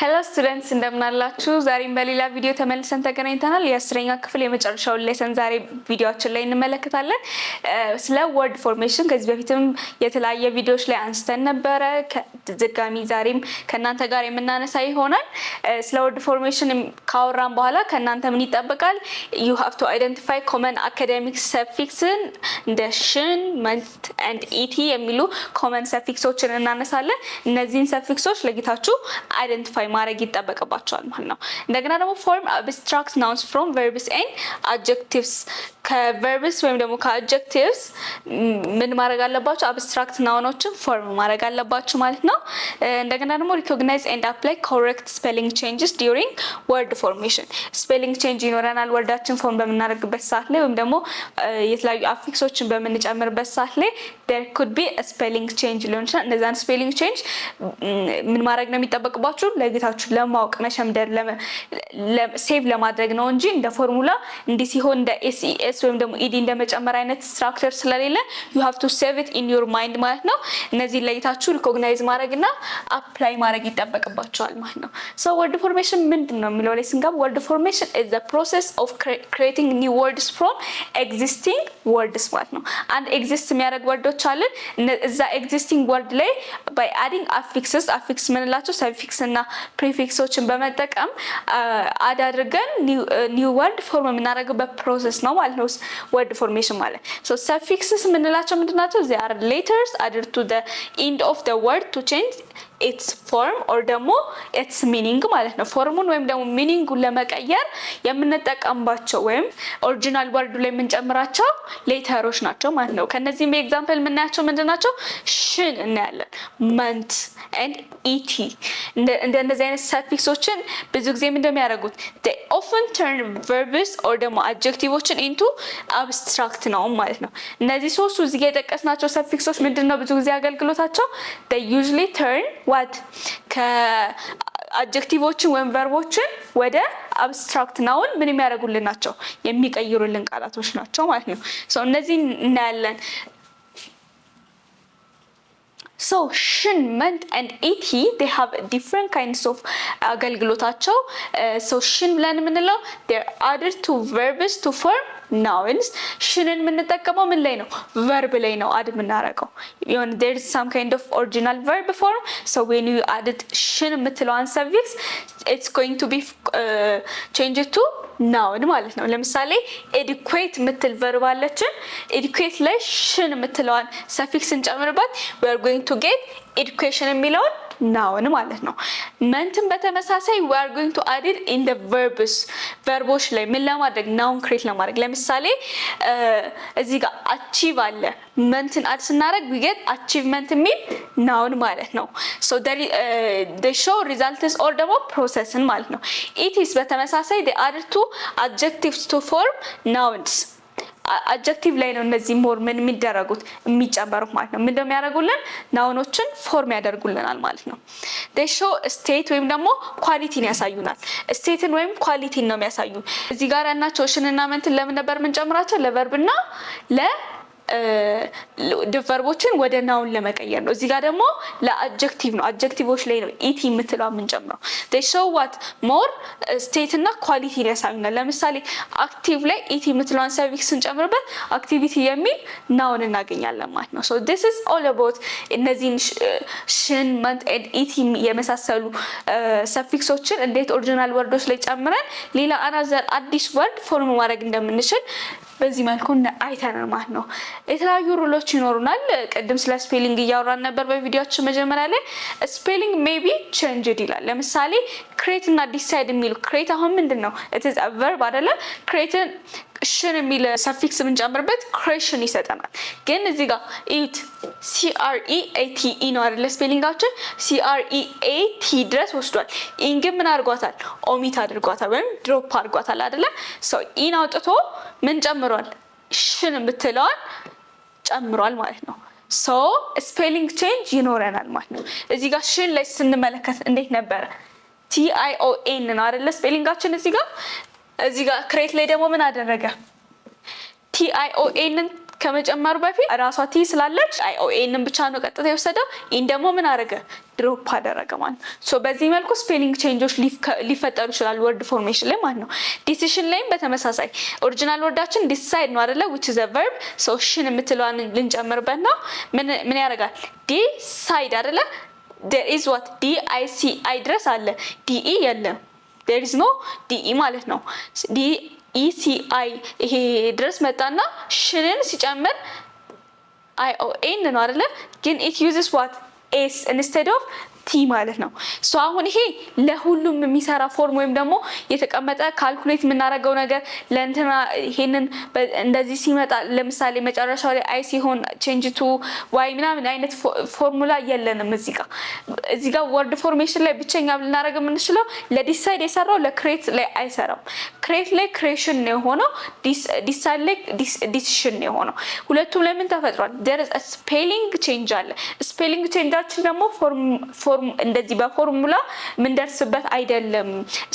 Hello students እንደምን አላችሁ ዛሬም በሌላ ቪዲዮ ተመልሰን ተገናኝተናል የአስረኛ ክፍል የመጨረሻው ሌሰን ዛሬ ቪዲዮአችን ላይ እንመለከታለን ስለ word formation ከዚህ በፊትም የተለያየ ቪዲዮዎች ላይ አንስተን ነበር ድጋሚ ዛሬም ከናንተ ጋር የምናነሳ ይሆናል ስለ word formation ካወራን በኋላ ከናንተ ምን ይጠበቃል you have to identify common academic suffixes እንደ shin ment and et የሚሉ common suffixዎችን እናነሳለን እነዚህን suffixዎች ለይታችሁ identify ማድረግ ይጠበቅባቸዋል ማለት ነው እንደገና ደግሞ form abstract nouns from verbs and adjectives ከverbs ወይም ደግሞ ከadjectives ምን ማድረግ አለባችሁ abstract nounsዎችን form ማድረግ አለባችሁ ማለት ነው እንደገና ደግሞ recognize and apply correct spelling changes during word formation spelling change ይኖረናል ወርዳችን form በመናደርግበት ሰዓት ላይ ወይም ደግሞ የተለያዩ affixዎችን በመንጨምርበት ሰዓት ላይ there could be a spelling change ሊሆን ይችላል እነዛን spelling change ምን ማድረግ ነው የሚጠበቅባችሁ ለጌታችሁ ለማወቅ መሸምደር ሴቭ ለማድረግ ነው እንጂ እንደ ፎርሙላ እንዲ ሲሆን እንደ SES ወይም ደግሞ ED እንደመጨመር አይነት ስትራክቸር ስለሌለ you have to save it in your mind ማለት ነው እነዚህ ለይታችሁ recognize ማድረግና apply ማድረግ ይጠበቅባችኋል ማለት ነው so word formation ምንድነው የሚለው ላይ ስንገባ word formation is the process of creating new words from existing words ማለት ነው and exist የሚያደርግ ወርዶች አለ እዛ existing word ላይ by adding affixes affix ምንላቸው suffix እና prefixዎችን በመጠቀም አድ አድርገን new word form የምናደርግበት process ነው ማለት ነው word formation ማለት so suffixes ምንላቸው ምንድናቸው they are letters added to the end of the word to change its form or ደግሞ its meaning ማለት ነው ፎርሙን ወይም ደግሞ ሚኒንጉን ለመቀየር የምንጠቀምባቸው ወይም ኦሪጂናል ወርዱ ላይ የምንጨምራቸው ሌተሮች ናቸው ማለት ነው ከነዚህም ኤግዛምፕል ምናያቸው ምንድናቸው shin እናያለን ment and et እንደነዚህ አይነት ሰፊክሶችን ብዙ ጊዜ እንደሚያደርጉት they often turn verbs or ደግሞ adjectiveዎችን into abstract ነው ማለት ነው እነዚህ ሶስቱ እዚህ ጋር የጠቀስናቸው ሰፊክሶች ምንድነው ብዙ ጊዜ አገልግሎታቸው they usually turn what adjectiveዎችን ወይም verboችን ወደ abstract noun ምን የሚያደርጉልን ናቸው የሚቀይሩልን ቃላቶች ናቸው ማለት ነው so እነዚህ እናያለን So shin ment and et they have different kinds of አገልግሎታቸው so shin ብለን ምንለው they're added to verbs to form nouns shinን የምንጠቀመው ምን ላይ ነው verb ላይ ነው add የምናደርገው there is some kind of original verb form so when you added shin የምትለዋን suffix it's going to be changed to noun ማለት ነው ለምሳሌ educate የምትል verb አለችን educate ላይ shin የምትለዋን suffix እንጨምርባት we are going to get education የሚለውን noun ማለት ነው mentን በተመሳሳይ we are going to add it in the verbs verboች ላይ ምን ለማድረግ noun create ለማድረግ ለምሳሌ እዚህ ጋር achieve አለ menትን add ስናደርግ we get achievement የሚል noun ማለት ነው so they show results or ደግሞ processን ማለት ነው it is በተመሳሳይ they added to adjectives to form nouns adjective ላይ ነው እነዚህ ሞር ምን የሚደረጉት የሚጨመሩት ማለት ነው ምን እንደሚያደርጉልን ናውኖችን ፎርም ያደርጉልናል ማለት ነው they show state ወይም ደግሞ ኳሊቲን ያሳዩናል ስቴትን ወይም ኳሊቲን ነው የሚያሳዩ እዚህ ጋር ያናቸው ሽንና መንትን ለምን ነበር ምን ጨምራቸው ለቨርብና verboችን ወደ ናውን ለመቀየር ነው እዚህ ጋር ደግሞ ለአድጀክቲቭ ነው አድጀክቲቮች ላይ ነው et የምትለው ምን ጨምረው they show what more state እና quality ያሳዩናል ለምሳሌ active ላይ et የምትለውን service እንጨምርበት activity የሚል ናውን እናገኛለን ማለት ነው so this is all about እነዚህን shin ment and et የመሳሰሉ suffixዎችን እንዴት ኦሪጂናል ወርዶች ላይ ጨምረን ሌላ another አዲስ ወርድ ፎርም ማድረግ እንደምንችል በዚህ መልኩ አይተናል ማለት ነው የተለያዩ ሩሎች ይኖሩናል ቀደም ስለ ስፔሊንግ እያወራን ነበር በቪዲዮአችን መጀመሪያ ላይ ስፔሊንግ ሜቢ changed ይላል ለምሳሌ create እና decide የሚሉ create አሁን ምንድነው it is a verb አይደለ create shin የሚል suffix ብንጨምርበት creation ይሰጠናል ግን እዚህ ጋር it create ነው አይደለ ስፔሊንጋችን create ድረስ ወስዷል ኢንግ ምን አድርጓታል ኦሚት አድርጓታል ወይም ድሮፕ አድርጓታል አይደለ so ኢን አውጥቶ ምን ጨምሯል shin የምትለዋን ጨምሯል ማለት ነው so spelling change ይኖረናል ማለት ነው እዚህ ጋር shin ላይ ስንመለከት እንዴት ነበር tion ነው አይደለ ስፔሊንጋችን እዚህ ጋር create ላይ ደግሞ ምን አደረገ tion ከመጨመሩ በፊት ራሷ ቲ ስላለች ኤንን ብቻ ነው ቀጥታ የወሰደው። ኢን ደግሞ ምን አደረገ? ድሮፕ አደረገ ማለት ነው። ሶ በዚህ መልኩ ስፔሊንግ ቼንጆች ሊፈጠሩ ይችላል ወርድ ፎርሜሽን ላይ ማለት ነው። ዲሲሽን ላይም በተመሳሳይ ኦሪጂናል ወርዳችን ዲሳይድ ነው አይደለ? which is a verb so ሽን የምትለዋን ልንጨምርበት ነው። ምን ያደርጋል? ዲሳይድ አይደለ? there is what DICI ድረስ አለ DE የለም። there is no DE ማለት ነው። DECI ይሄ ድረስ መጣና ሽንን ሲጨምር ION ነው አይደለ? ግን it uses what S instead of ቲ ማለት ነው። ሶ አሁን ይሄ ለሁሉም የሚሰራ ፎርም ወይም ደግሞ የተቀመጠ ካልኩሌት የምናደርገው ነገር ለእንትና ይሄንን እንደዚህ ሲመጣ ለምሳሌ መጨረሻው ላይ አይ ሲሆን ቼንጅ ቱ ዋይ ምናምን አይነት ፎርሙላ የለንም። እዚህ ጋር ወርድ ፎርሜሽን ላይ ብቸኛ ልናደርግ የምንችለው ለዲሳይድ የሰራው ለክሬት ላይ አይሰራም። ክሬት ላይ ክሬሽን ነው የሆነው፣ ዲሳይድ ላይ ዲሲሽን ነው የሆነው። ሁለቱም ላይ ምን ተፈጥሯል? there is a spelling change አለ። ስፔሊንግ ቼንጃችን ደግሞ እንደዚህ በፎርሙላ ምን ደርስበት አይደለም።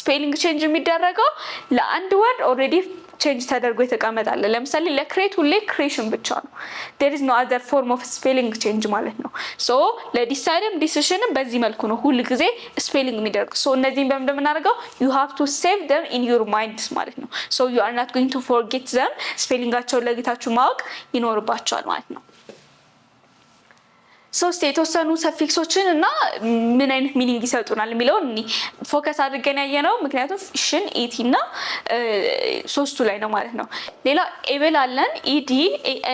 ስፔሊንግ ቼንጅ የሚደረገው ለአንድ ወርድ ኦልሬዲ ቼንጅ ተደርጎ የተቀመጣለ። ለምሳሌ ለክሬት ሁሌ ክሬሽን ብቻ ነው። there is no other form of spelling change ማለት ነው። ሶ ለዲሳይድም ዲሲሽንም በዚህ መልኩ ነው ሁሉ ጊዜ ስፔሊንግ የሚደረገው። ሶ እነዚህን በምን እናደርገው? you have to save them in your mind ማለት ነው። so you are not going to forget them። ስፔሊንጋቸውን ለይታችሁ ማወቅ ይኖርባችኋል ማለት ነው። ሶስት የተወሰኑ ሰፊክሶችን እና ምን አይነት ሚኒንግ ይሰጡናል የሚለውን ፎከስ አድርገን ያየነው፣ ምክንያቱም ሽን ኢቲ እና ሶስቱ ላይ ነው ማለት ነው። ሌላ ኤብል አለን ኢዲ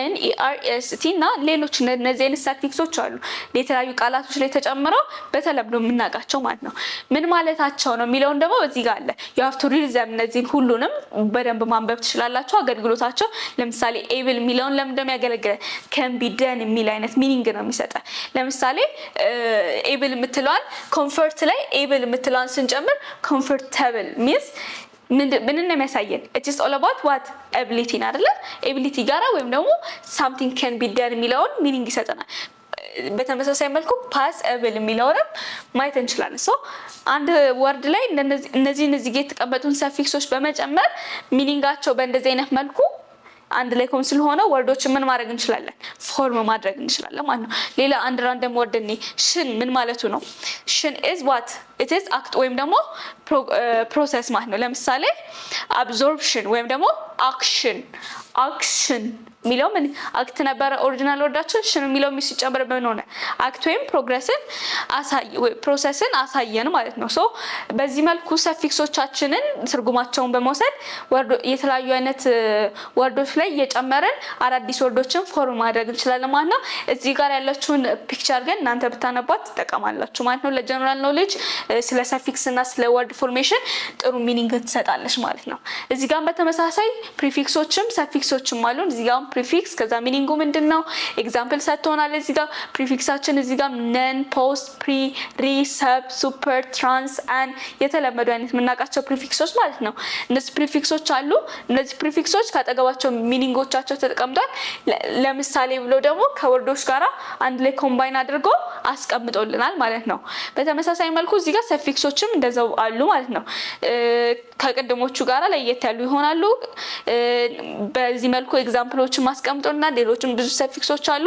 ኤን ኢአርኤስ ቲ እና ሌሎች እነዚህ አይነት ሰፊክሶች አሉ የተለያዩ ቃላቶች ላይ ተጨምረው በተለምዶ የምናውቃቸው ማለት ነው። ምን ማለታቸው ነው የሚለውን ደግሞ እዚህ ጋር አለ። you have to read them። እነዚህን ሁሉንም በደንብ ማንበብ ትችላላችሁ። አገልግሎታቸው ለምሳሌ ኤብል የሚለውን ለምን እንደሚያገለግል can be done የሚል አይነት ሚኒንግ ነው የሚሰጠው። ለምሳሌ ኤብል የምትለዋን ኮምፎርት ላይ ኤብል የምትለዋን ስንጨምር ኮምፎርታብል ሚንስ ምን ነው የሚያሳየን? it is all about what ability አይደለ? ability ጋራ ወይም ደግሞ something can be done የሚለውን ሚኒንግ ይሰጠናል። በተመሳሳይ መልኩ ፓስ ኤብል የሚለውንም ማየት እንችላለን። ሶ አንድ ወርድ ላይ እነዚህ የተቀመጡን ሰፊክሶች በመጨመር ሚኒንጋቸው በእንደዚህ አይነት መልኩ አንድ ላይ ኮም ስለሆነ ወርዶችን ምን ማድረግ እንችላለን? ፎርም ማድረግ እንችላለን ማለት ነው። ሌላ አንድ ራንደም ወርድ ሽን ምን ማለቱ ነው? ሽን is what it is act ወይም ደግሞ ፕሮሰስ ማለት ነው። ለምሳሌ absorption ወይም ደግሞ አክሽን ሚለው ምን አክት ነበረ ኦሪጂናል ወርዳችን። ሽን ሚለው ሲጨመር ምን ሆነ? አክት ወይም ፕሮሰስን አሳየን ማለት ነው። ሶ በዚህ መልኩ ሰፊክሶቻችንን ትርጉማቸውን በመውሰድ የተለያዩ አይነት ወርዶች ላይ እየጨመረን አዳዲስ ወርዶችን ፎርም ማድረግ እንችላለን ማለት ነው። እዚህ ጋር ያለችውን ፒክቸር ግን እናንተ ብታነቧት ትጠቀማላችሁ ማለት ነው። ለጀነራል ኖሌጅ ስለ ሰፊክስ እና ስለ ወርድ ፎርሜሽን ጥሩ ሚኒንግ ትሰጣለች ማለት ነው። እዚህ ጋር በተመሳሳይ ፕሪፊክሶችም ሰፊክሶችም አሉ። እዚህ ጋር ፕሪፊክስ ከዛ ሚኒንጉ ምንድነው ኤግዛምፕል ሰጥቶናል። እዚህ ጋር ፕሪፊክሳችን እዚህ ጋር ነን፣ ፖስት፣ ፕሪ፣ ሪ፣ ሰብ፣ ሱፐር፣ ትራንስ፣ አን የተለመዱ አይነት የምናውቃቸው ፕሪፊክሶች ማለት ነው። እነዚህ ፕሪፊክሶች አሉ። እነዚህ ፕሪፊክሶች ካጠገባቸው ሚኒንጎቻቸው ተቀምጧል። ለምሳሌ ብሎ ደግሞ ከወርዶች ጋራ አንድ ላይ ኮምባይን አድርጎ አስቀምጦልናል ማለት ነው። በተመሳሳይ መልኩ እዚህ ጋር ሰፊክሶችም እንደዛው አሉ ማለት ነው። ከቅድሞቹ ጋራ ለየት ያሉ ይሆናሉ። በዚህ መልኩ ኤግዛምፕሎችን ማስቀምጦና ሌሎችም ብዙ ሰፊክሶች አሉ።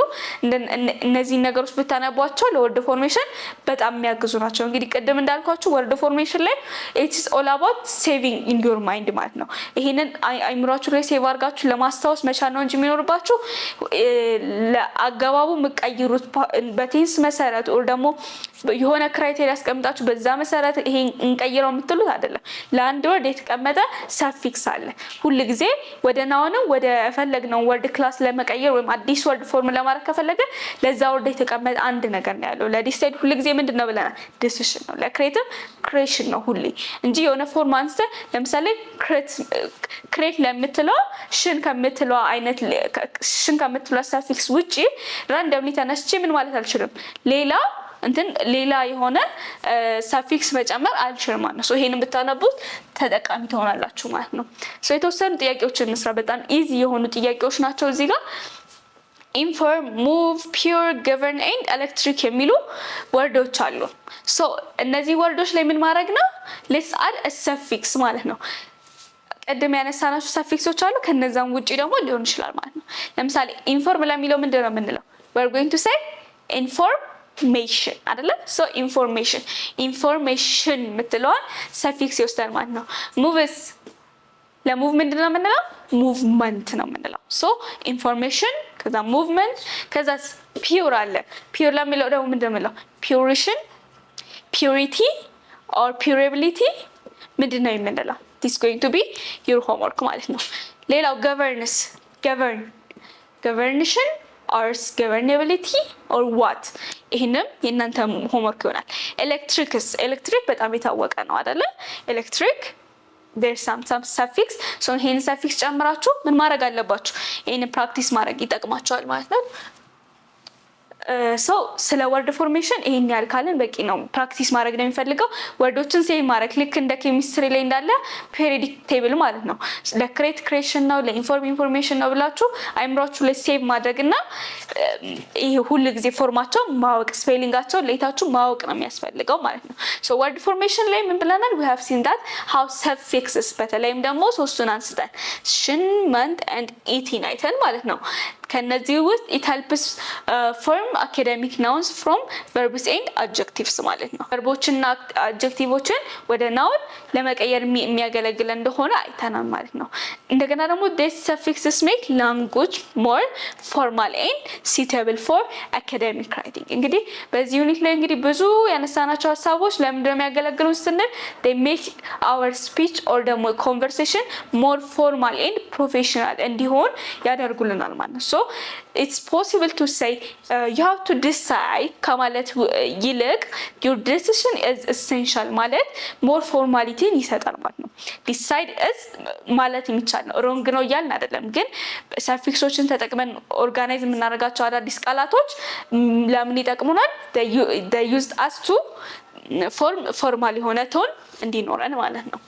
እነዚህ ነገሮች ብታነቧቸው ለወርድ ፎርሜሽን በጣም የሚያግዙ ናቸው። እንግዲህ ቅድም እንዳልኳችሁ ወርድ ፎርሜሽን ላይ it is all about saving in your mind ማለት ነው። ይሄንን አይምሯችሁ ላይ ሴቭ አድርጋችሁ ለማስታወስ መቻል ነው እንጂ የሚኖርባችሁ ለአገባቡ የምትቀይሩት በቴንስ መሰረት ወይ ደግሞ የሆነ ክራይቴሪያ አስቀምጣችሁ በዛ መሰረት ይሄን እንቀይረው የምትሉት አይደለም። ለአንድ ወርድ የተቀመጠ ሰፊክስ አለ። ሁሉ ጊዜ ወደ ናውንም ወደ ፈለግነው ወርድ ክላስ ለመቀየር ወይም አዲስ ወርድ ፎርም ለማድረግ ከፈለገ ለዛ ወርድ የተቀመጠ አንድ ነገር ነው ያለው። ለዲሳይድ ሁሉ ጊዜ ምንድነው ብለናል? ዲሲሽን ነው። ለክሬትም ክሬሽን ነው ሁሌ እንጂ የሆነ ፎርም አንስተ ለምሳሌ ክሬት ለምትለው ሽን ከምትለው አይነት ሽን ከምትለው ሰፊክስ ውጪ ራንደምሊ ተነስቼ ምን ማለት አልችልም። ሌላ የሆነ ሰፊክስ መጨመር አልችልም ማለት ነው። ሶ ይሄንን ብታነቡት ተጠቃሚ ትሆናላችሁ ማለት ነው። ሶ የተወሰኑ ጥያቄዎችን እንስራ። በጣም ኢዚ የሆኑ ጥያቄዎች ናቸው። እዚህ ጋር ኢንፎርም፣ ሙቭ፣ ፒውር፣ ገቨርን ኤንድ ኤሌክትሪክ የሚሉ ወርዶች አሉ። ሶ እነዚህ ወርዶች ላይ ምን ማድረግ ነው? ሌትስ አድ አ ሰፊክስ ማለት ነው። ቀደም ያነሳናቸው ሰፊክሶች አሉ ከነዛም ውጪ ደግሞ ሊሆን ይችላል ማለት ነው። ለምሳሌ ኢንፎርም ለሚለው ምንድነው የምንለው? we're going to say information አይደለ? so information ምትለዋል ሰፊክስ ይወስዳል ማለት ነው። moves ለሙቭ ምንድነው የምንለው? ሙቭመንት ነው የምንለው። so information ከዛ movement ከዛ pure አለ። pure ለሚለው ደግሞ ምንድነው የምንለው? purition purity or purability ምንድነው የምንለው? this is going to be your homework ማለት ነው። ሌላው governation or governability or what ይሄንም የእናንተ ሆምወርክ ይሆናል። ኤሌክትሪክ በጣም የታወቀ ነው አይደለ? ኤሌክትሪክ there's some suffix so ይሄን suffix ጨምራችሁ ምን ማድረግ አለባችሁ? ይሄን ፕራክቲስ ማድረግ ይጠቅማችኋል ማለት ነው። so ስለ ወርድ ፎርሜሽን ይሄን ያህል ካልን በቂ ነው። ፕራክቲስ ማድረግ ነው የሚፈልገው። ወርዶችን ሴቭ ማድረግ ልክ እንደ ኬሚስትሪ ላይ እንዳለ ፔሪዮዲክ ቴብል ማለት ነው። ለክሬሽን ነው ለኢንፎርሜሽን ነው ብላችሁ አይምሯችሁ ላይ ሴቭ ማድረግና ይሄ ሁሉ ጊዜ ፎርማቸው ማወቅ ስፔሊንጋቸው ሌታችሁ ማወቅ ነው የሚያስፈልገው ማለት ነው። so word formation ላይ ምን ብለናል? we have seen that how suffixes በተለይም ደግሞ ሶስቱን አንስተን ሽን መንት and ኢቲን አይተን ማለት ነው። ከነዚህ ውስጥ it helps form academic nouns from verbs and adjectives ማለት ነው። ቨርቦችና አድጀክቲቮችን ወደ ናውን ለመቀየር የሚያገለግለን እንደሆነ አይተናል ማለት ነው። እንደገና ደግሞ these suffixes make language more formal and suitable for academic writing። እንግዲህ በዚህ ዩኒት ላይ እንግዲህ ብዙ ያነሳናቸው ሀሳቦች ለምን እንደሚያገለግሉን ስንል they make our speech or ደግሞ conversation more formal and professional እንዲሆን ያደርጉልናል ማለት ነው። so it's possible to say you have to decide ከማለት ይልቅ your decision is essential ማለት more formality ይሰጣል ማለት ነው። decide is ማለት የሚቻል ነው። wrong ነው እያልን አይደለም፣ ግን ሰፊክሶችን ተጠቅመን ኦርጋናይዝ የምናደርጋቸው አዳዲስ ቃላቶች ለምን ይጠቅሙናል? they used us to formal የሆነ ቶን እንዲኖረን ማለት ነው።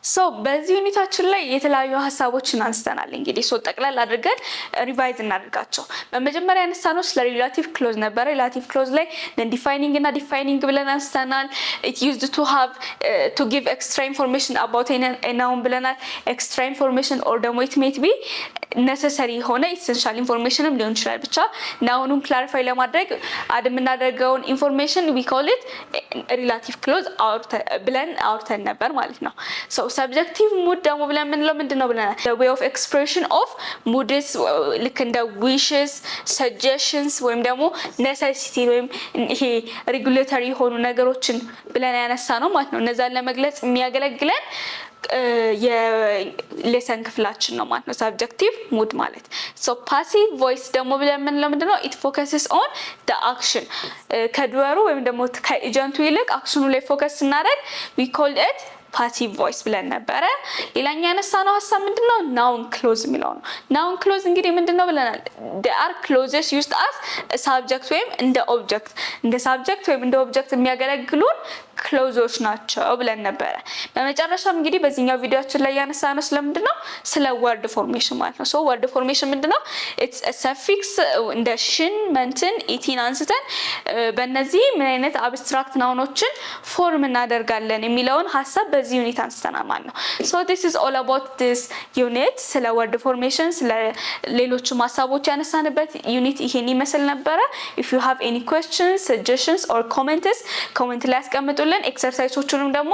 so በዚህ ዩኒታችን ላይ የተለያዩ ሀሳቦችን አንስተናል። እንግዲህ ጠቅላላ አድርገን ሪቫይዝ እናድርጋቸው። በመጀመሪያ ያነሳነው ስለ ሪላቲቭ ክሎዝ ነበር። ሪላቲቭ ክሎዝ ላይ ዲፋይኒንግ እና ዲፋይኒንግ ብለን አንስተናል። it used to have to give extra information about a noun ብለናል። extra information or ደግሞ it may be necessary ሆነ essential informationም ሊሆን ይችላል። ብቻ ናውኑን ክላሪፋይ ለማድረግ አድ የምናደርገውን ኢንፎርሜሽን we call it relative clause ብለን አውርተን ነበር ማለት ነው። so subjective mood ደግሞ ብለን ምንለው ምንድነው ብለናል? the way of expression of moods ልክ እንደ wishes suggestions ወይም ደግሞ necessity ወይም ይሄ regulatory የሆኑ ነገሮችን ብለን ያነሳ ነው ማለት ነው። እነዛን ለመግለጽ የሚያገለግለን የሌሰን ክፍላችን ነው ማለት ነው subjective mood ማለት። so passive voice ደግሞ ብለን ምንለው ምንድነው? it focuses on the action ከድወሩ ወይም ደግሞ ከኤጀንቱ ይልቅ አክሽኑ ላይ ፎከስ ስናደርግ we call it passive voice ብለን ነበረ። ሌላኛው ያነሳነው ሀሳብ ምንድነው? noun clause የሚለው ነው። noun clause እንግዲህ ምንድነው ብለናል? they are clauses used as a subject ወይም እንደ object እንደ subject ወይም እንደ object የሚያገለግሉን ክሎዞች ናቸው ብለን ነበረ። በመጨረሻም እንግዲህ በዚህኛው ቪዲዮአችን ላይ ያነሳነው ስለምንድነው? ስለ word formation ማለት ነው። so word formation ምንድነው? it's a suffix እንደ ሽን መንትን ኢቲን አንስተን በእነዚህ ምን አይነት አብስትራክት ናውኖችን ፎርም እናደርጋለን የሚለውን ሀሳብ በዚህ ዩኒት አንስተናል ማለት ነው። so this is all about this unit ስለ word formation ስለ ሌሎች ሀሳቦች ያነሳንበት ዩኒት ይሄን ይመስል ነበረ። if you have any questions suggestions or comments ኮሜንት ላይ አስቀምጡ። ኤክሰርሳይሶቹንም ደግሞ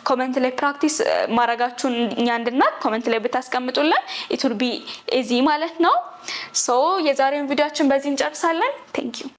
ኮሜንት ላይ ፕራክቲስ ማድረጋችሁን እኛ እንድናቅ ኮሜንት ላይ ብታስቀምጡልን it will be easy ማለት ነው። so የዛሬውን ቪዲዮአችን በዚህ እንጨርሳለን። thank you